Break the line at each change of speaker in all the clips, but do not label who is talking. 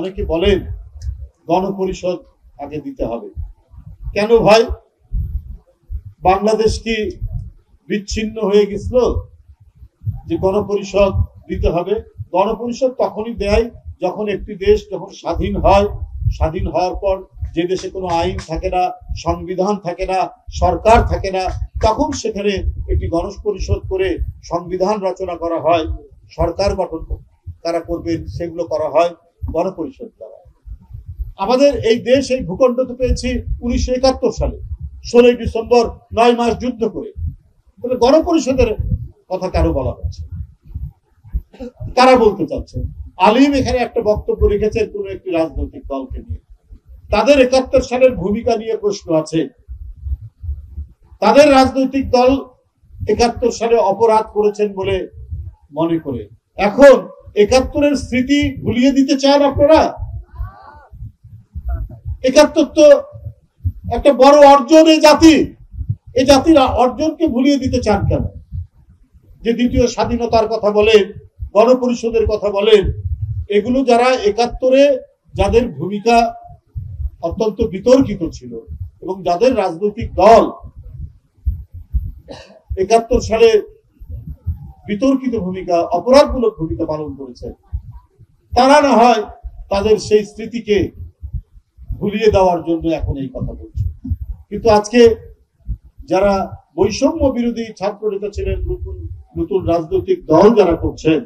অনেকে বলেন গণপরিষদ আগে দিতে হবে। কেন ভাই, বাংলাদেশ কি বিচ্ছিন্ন হয়ে গেছিল যে গণপরিষদ দিতে হবে? গণপরিষদ তখনই দেয় যখন একটি দেশ যখন স্বাধীন হয়, স্বাধীন হওয়ার পর যে দেশে কোনো আইন থাকে না, সংবিধান থাকে না, সরকার থাকে না, তখন সেখানে একটি গণপরিষদ করে সংবিধান রচনা করা হয়, সরকার গঠন তারা করবেন, সেগুলো করা হয় গণপরিষদ দ্বারা। আমাদের এই দেশ এই ভূখণ্ড তো পেয়েছি 1971 সালে 16 ডিসেম্বর 9 মাস যুদ্ধ করে। তাহলে গণপরিষদের কথা কেন বলা হচ্ছে? কারা বলতে চাচ্ছেন? আলিম এখানে একটা বক্তব্য রেখেছেন কোন একটি রাজনৈতিক দলকে নিয়ে, তাদের 71 সালের ভূমিকা নিয়ে প্রশ্ন আছে। তাদের রাজনৈতিক দল 71 সালে অপরাধ করেছেন বলে মনে করে এখন 71-এর স্মৃতি ভুলিয়ে দিতে চান আপনারা? 71 তো একটা বড় অর্জন এই জাতির অর্জনকে ভুলিয়ে দিতে চান কেন? যে দ্বিতীয় স্বাধীনতার কথা বলেন, গণপরিষদের কথা বলেন, এগুলো যারা 71-এ যাদের ভূমিকা অত্যন্ত বিতর্কিত ছিল এবং যাদের রাজনৈতিক দল 71 সালে বিতর্কিত ভূমিকা, অপরাধমূলক ভূমিকা পালন করেছে, তারা না হয় তাদের সেই স্মৃতিকে ভুলিয়ে দেওয়ার জন্য এখন এই কথা বলছে। কিন্তু আজকে যারা বৈষম্য বিরোধী ছাত্র নেতা ছিলেন, নতুন নতুন রাজনৈতিক দল যারা করছেন,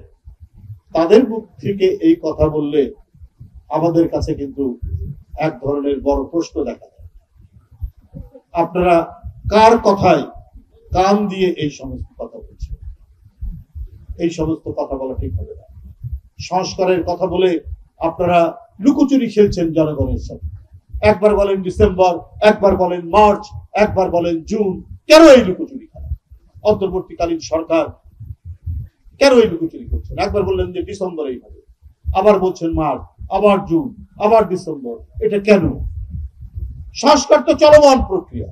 তাদের মুখ থেকে এই কথা বললে আমাদের কাছে কিন্তু এক ধরনের বড় প্রশ্ন দেখা যায়। আপনারা কার কথায় কান দিয়ে এই সমস্ত কথা বলছেন? এই সমস্ত কথা বলা ঠিক হবে না। সংস্কারের কথা বলে আপনারা লুকোচুরি খেলছেন জনগণের সাথে। একবার বলেন ডিসেম্বর, একবার বলেন মার্চ, একবার বলেন জুন। কেন এই লুকোচুরি খেলা? অন্তর্বর্তীকালীন সরকার কেন এই লুকোচুরি করছেন? একবার বললেন যে ডিসেম্বরেই হবে, আবার বলছেন মার্চ, আবার জুন, আবার ডিসেম্বর। এটা কেন? সংস্কার তো চলমান প্রক্রিয়া।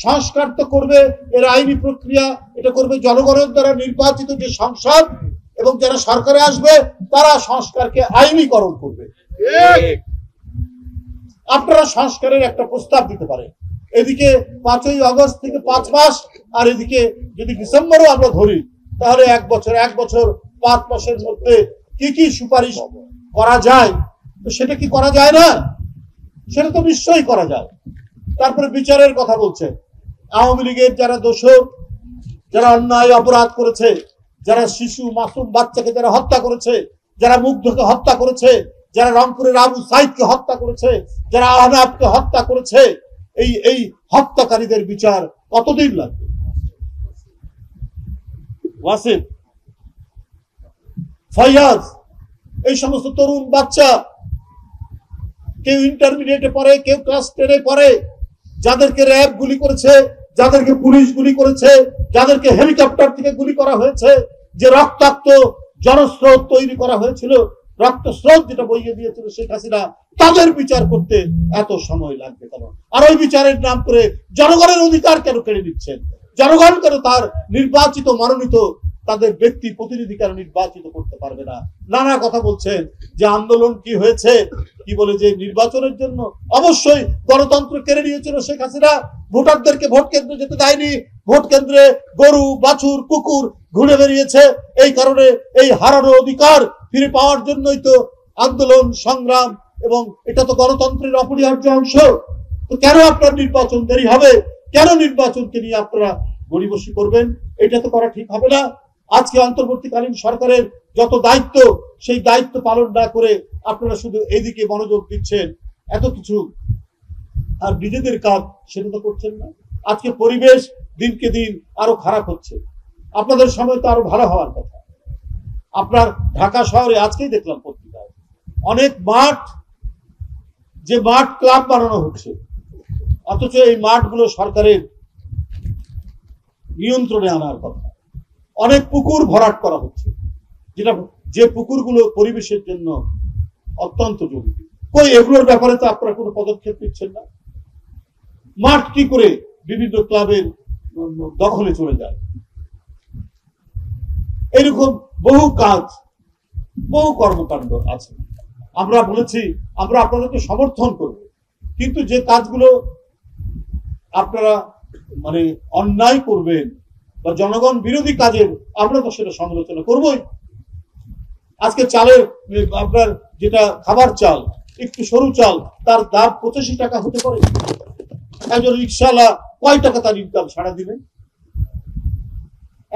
সংস্কার তো করবে এর আইনি প্রক্রিয়া, এটা করবে জনগণের দ্বারা নির্বাচিত যে সংসদ, এবং যারা সরকারে আসবে তারা সংস্কারকে আইনীকরণ করবে। আপনারা সংস্কারের একটা প্রস্তাব দিতে পারেন। এদিকে 5ই আগস্ট থেকে 5 মাস, আর এদিকে যদি ডিসেম্বরও আমরা ধরি, তাহলে 1 বছর 5 মাসের মধ্যে কি কি সুপারিশ করা যায়, তো সেটা কি করা যায় না? সেটা তো নিশ্চয়ই করা যায়। তারপরে বিচারের কথা বলছে। আওয়ামী লীগের যারা দোষর, যারা অন্যায় অপরাধ করেছে, যারা শিশু মাসুম বাচ্চাকে যারা হত্যা করেছে, যারা মুগ্ধকে হত্যা করেছে, যারা রংপুরের আবু সাইদকে হত্যা করেছে, যারা আহনাবকে হত্যা করেছে, এই হত্যাকারীদের বিচার কতদিন লাগবে? ওয়াসিম, ফয়াজ, এই সমস্ত তরুণ বাচ্চা, কেউ ইন্টারমিডিয়েটে পড়ে, কেউ ক্লাস 10-এ পড়ে, যাদেরকে র্যাব গুলি করেছে, যাদেরকে পুলিশ গুলি করেছে, যাদেরকে হেলিকপ্টার থেকে গুলি করা হয়েছে, যে রক্তাক্ত জনস্রোত তৈরি করা হয়েছিল, রক্তস্রোত যেটা বইয়ে দিয়েছিল শেখ হাসিনা, তাদের বিচার করতে এত সময় লাগবে কেন? আর ওই বিচারের নাম করে জনগণের অধিকার কেন কেড়ে নিচ্ছেন? জনগণ কেন তার নির্বাচিত মনোনীত তাদের ব্যক্তি প্রতিনিধি কেন নির্বাচিত করতে পারবে না? নানা কথা বলছেন যে আন্দোলন কি হয়েছে, কি বলে যে নির্বাচনের জন্য। অবশ্যই গণতন্ত্র কেড়ে নিয়েছিল শেখ হাসিনা, ভোটারদেরকে ভোট কেন্দ্রে যেতে দেয়নি, ভোট কেন্দ্রে গরু বাছুর কুকুর ঘুরে বেরিয়েছে। এই কারণে এই হারানো অধিকার ফিরে পাওয়ার জন্যই তো আন্দোলন সংগ্রাম, এবং এটা তো গণতন্ত্রের অপরিহার্য অংশ। তো কেন আপনার নির্বাচন দেরি হবে? কেন নির্বাচনকে নিয়ে আপনারা গড়িবসি করবেন? এটা তো করা ঠিক হবে না। আজকে অন্তর্বর্তীকালীন সরকারের যত দায়িত্ব, সেই দায়িত্ব পালন না করে আপনারা শুধু এদিকে মনোযোগ দিচ্ছেন, এত কিছু, আর নিজেদের কাজ সেটা তো করছেন না। আজকে পরিবেশ দিনকে দিন আরো খারাপ হচ্ছে। আপনাদের সময় তো আরো ভালো হওয়ার কথা। আপনার ঢাকা শহরে আজকেই দেখলাম পত্রিকায় অনেক মাঠ, যে মাঠ ক্লাব বানানো হচ্ছে, অথচ এই মাঠগুলো সরকারের নিয়ন্ত্রণে আনার কথা। অনেক পুকুর ভরাট করা হচ্ছে, যে পুকুরগুলো পরিবেশের জন্য অত্যন্ত জরুরি। কই এগুলোর ব্যাপারে তো আপনারা কোনো পদক্ষেপ নিচ্ছেন না। মাঠ কি করে বিভিন্ন ক্লাবের দখলে চলে যায়? এরকম বহু কাজ, বহু কর্মকাণ্ড আছে। আমরা বলেছি আমরা আপনাদেরকে সমর্থন করব, কিন্তু যে কাজগুলো আপনারা মানে অন্যায় করবেন বা জনগণ বিরোধী কাজের, আমরা তো সেটা সমালোচনা করবই। আজকে চালের আপনার যেটা খাবার চাল, একটু সরু চাল, তার দাম 85 টাকা হতে পারে। একজন রিক্সাওয়ালা কয় টাকা তার ইনকাম সারা দিনে?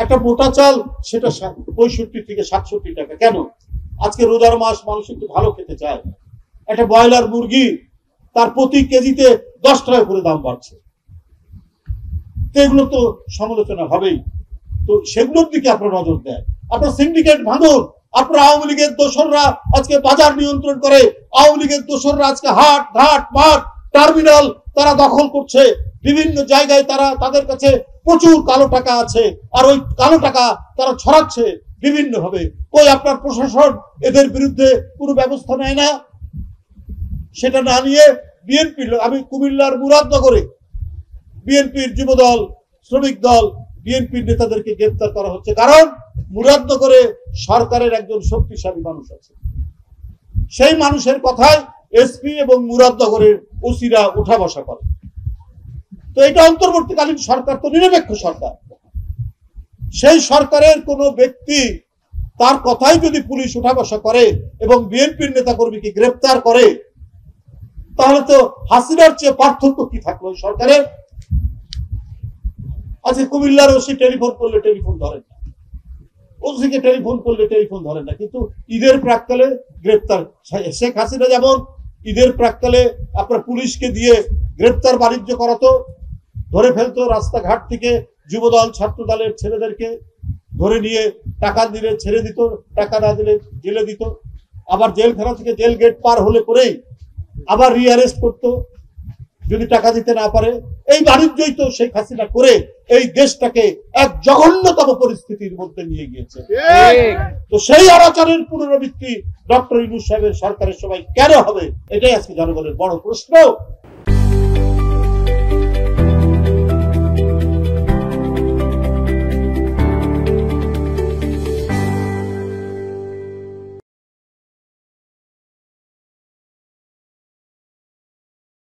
একটা মোটা চাল সেটা 65 থেকে 67 টাকা। কেন? আজকে রোজার মাস, মানুষ একটু ভালো খেতে চায়। একটা ব্রয়লার মুরগি তার প্রতি কেজিতে 10 টাকা করে দাম বাড়ছে। তো এগুলো তো সমালোচনা হবেই। তো সেগুলোর দিকে আপনার নজর দেয়। আপনার সিন্ডিকেট ভাঙুন। আপনার আওয়ামী লীগের দোসররা আজকে বাজার নিয়ন্ত্রণ করে, আওয়ামী লীগের দোসররা আজকে হাট ঘাট মাঠ টার্মিনাল তারা দখল করছে। বিভিন্ন জায়গায় তারা, তাদের কাছে প্রচুর কালো টাকা আছে, আর ওই কালো টাকা তারা ছড়াচ্ছে বিভিন্ন ভাবে। কই আপনার প্রশাসন এদের বিরুদ্ধে কোনো ব্যবস্থা নেয় না? সেটা না নিয়ে বিএনপি, আমি কুমিল্লার মুরাদনগরে বিএনপির যুবদল, শ্রমিক দল, বিএনপির নেতাদেরকে গ্রেপ্তার করা হচ্ছে, কারণ মুরাদনগরে সরকারের একজন শক্তিশালী মানুষ আছে। সেই মানুষের কথায় এসপি এবং মুরাদনগরের ওসিরা উঠা বসা করে। তো এটা অন্তর্বর্তীকালীন সরকার, তো নিরপেক্ষ সরকার। সেই সরকারের কোন ব্যক্তি তার কথাই যদি পুলিশ উঠা বসা করে এবং বিএনপির নেতাকর্মীকে গ্রেপ্তার করে, তাহলে তো হাসিনার চেয়ে পার্থক্য কি থাকলো ওই সরকারের? আজকে কুমিল্লার ওসি টেলিফোন করলে টেলিফোন ধরেন না, ওসিকে টেলিফোন করলে টেলিফোন ধরেন না, কিন্তু ঈদের প্রাক্কালে গ্রেপ্তার। শেখ হাসিনা যেমন ঈদের প্রাক্কালে আপনার পুলিশকে দিয়ে গ্রেপ্তার বাণিজ্য করাতো, ধরে ফেলতো রাস্তাঘাট থেকে যুবদল ছাত্র দলের ছেলেদেরকে ধরে নিয়ে টাকা দিলে ছেড়ে দিত, টাকা না দিলে জেলে দিত, আবার জেলখানা থেকে জেল গেট পার হলে পরেই আবার রিঅ্যারেস্ট করতো যদি টাকা দিতে না পারে। এই বাণিজ্যই তো শেখ হাসিনা করে এই দেশটাকে এক জঘন্যতম পরিস্থিতির মধ্যে নিয়ে গিয়েছে। তো সেই অনাচারের পুনরাবৃত্তি ডক্টর ইউনূস সাহেবের সরকারের সময় কেন হবে? এটাই আজকে জনগণের বড় প্রশ্ন।